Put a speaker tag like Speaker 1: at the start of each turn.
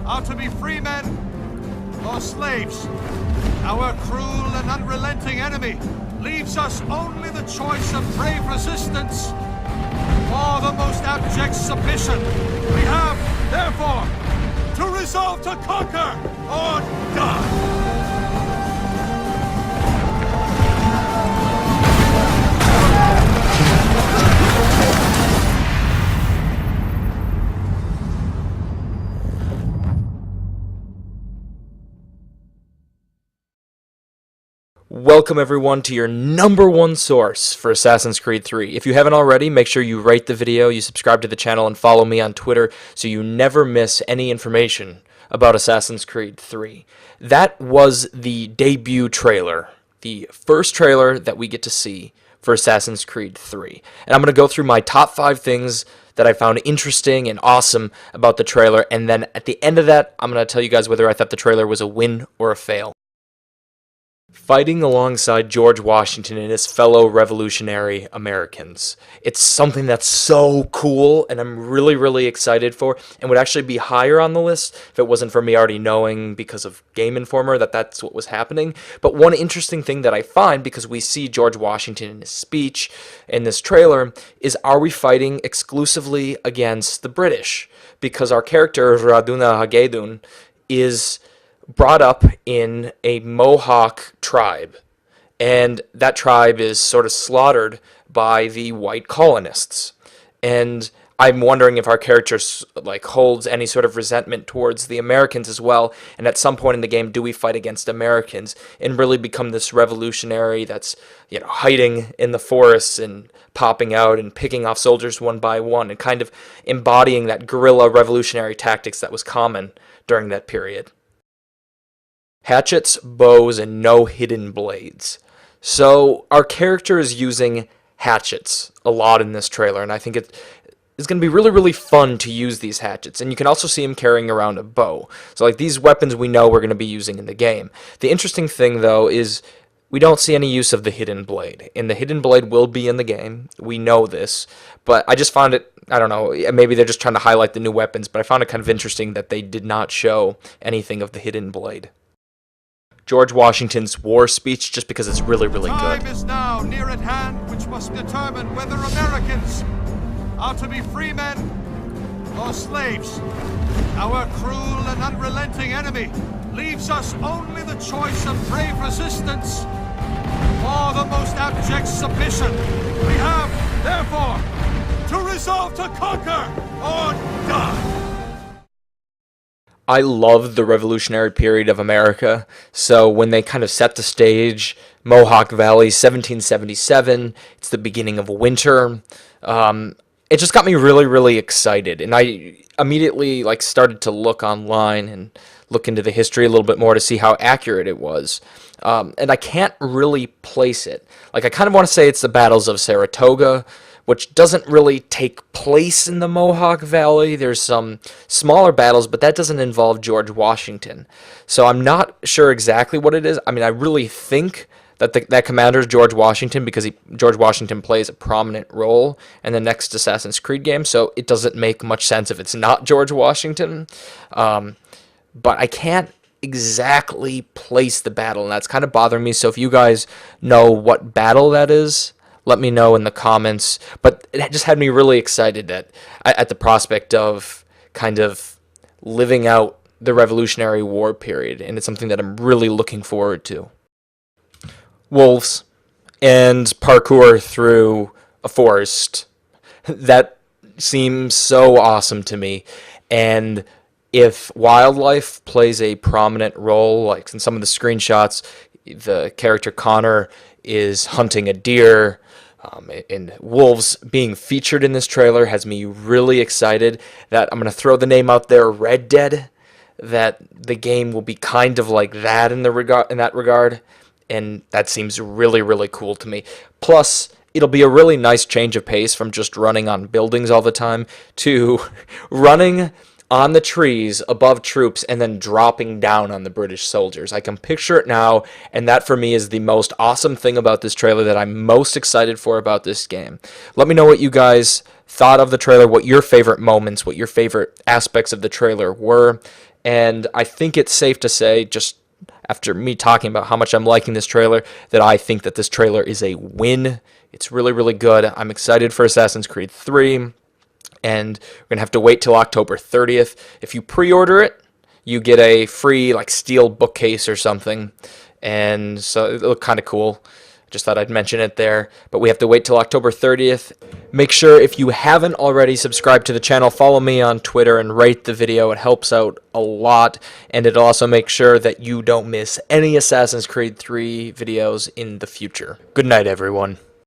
Speaker 1: are to be free men or slaves. Our cruel and unrelenting enemy leaves us only the choice of brave resistance or the most abject submission. We have, therefore, to resolve to conquer or die.
Speaker 2: Welcome everyone to your number one source for Assassin's Creed 3. If you haven't already, make sure you rate the video, you subscribe to the channel, and follow me on Twitter so you never miss any information about Assassin's Creed 3. That was the debut trailer, the first trailer that we get to see for Assassin's Creed 3. And I'm going to go through my top 5 things that I found interesting and awesome about the trailer, and then at the end of that, I'm going to tell you guys whether I thought the trailer was a win or a fail. Fighting alongside George Washington and his fellow revolutionary Americans. It's something that's so cool, and I'm really excited for, and would actually be higher on the list if it wasn't for me already knowing because of Game Informer that that's what was happening. But one interesting thing that I find, because we see George Washington in his speech in this trailer, is are we fighting exclusively against the British? Because our character, Raduna Hagedun, is brought up in a Mohawk tribe, and that tribe is sort of slaughtered by the white colonists. And I'm wondering if our character holds any sort of resentment towards the Americans as well, and at some point in the game do we fight against Americans and really become this revolutionary that's, hiding in the forests and popping out and picking off soldiers one by one and kind of embodying that guerrilla revolutionary tactics that was common during that period. Hatchets, bows, and no hidden blades. So our character is using hatchets a lot in this trailer, and I think it's going to be really fun to use these hatchets. And you can also see him carrying around a bow. So these weapons we know we're going to be using in the game. The interesting thing, though, is we don't see any use of the hidden blade. And the hidden blade will be in the game. We know this. But I just found it, I don't know, maybe they're just trying to highlight the new weapons, but I found it kind of interesting that they did not show anything of the hidden blade. George Washington's war speech, just because it's really good.
Speaker 1: Time is now near at hand which must determine whether Americans are to be free men or slaves. Our cruel and unrelenting enemy leaves us only the choice of brave resistance or the most abject submission. We have, therefore, to resolve to conquer or die.
Speaker 2: I love the revolutionary period of America, so when they kind of set the stage, Mohawk Valley, 1777, it's the beginning of winter, it just got me really excited, and I immediately started to look online and look into the history a little bit more to see how accurate it was, and I can't really place it. I kind of want to say it's the battles of Saratoga, which doesn't really take place in the Mohawk Valley. There's some smaller battles, but that doesn't involve George Washington. So I'm not sure exactly what it is. I mean, I really think that that commander is George Washington because George Washington plays a prominent role in the next Assassin's Creed game, so it doesn't make much sense if it's not George Washington. But I can't exactly place the battle, and that's kind of bothering me. So if you guys know what battle that is, let me know in the comments. But it just had me really excited at the prospect of kind of living out the Revolutionary War period, and it's something that I'm really looking forward to. Wolves and parkour through a forest. That seems so awesome to me. And if wildlife plays a prominent role, like in some of the screenshots, the character Connor is hunting a deer, and wolves being featured in this trailer has me really excited that I'm going to throw the name out there, Red Dead, that the game will be kind of like that in that regard, and that seems really cool to me. Plus, it'll be a really nice change of pace from just running on buildings all the time to running on the trees above troops and then dropping down on the British soldiers. I can picture it now, and that for me is the most awesome thing about this trailer that I'm most excited for about this game. Let me know what you guys thought of the trailer, what your favorite moments, what your favorite aspects of the trailer were, And I think it's safe to say, just after me talking about how much I'm liking this trailer, that I think that this trailer is a win. It's really, really good. I'm excited for Assassin's Creed 3, and we're going to have to wait till October 30th. If you pre-order it, you get a free like steel bookcase or something, and so it looked kind of cool. Just thought I'd mention it there, but we have to wait till October 30th. Make sure, if you haven't already subscribed to the channel, follow me on Twitter and rate the video. It helps out a lot, and it'll also make sure that you don't miss any Assassin's Creed 3 videos in the future. Good night, everyone.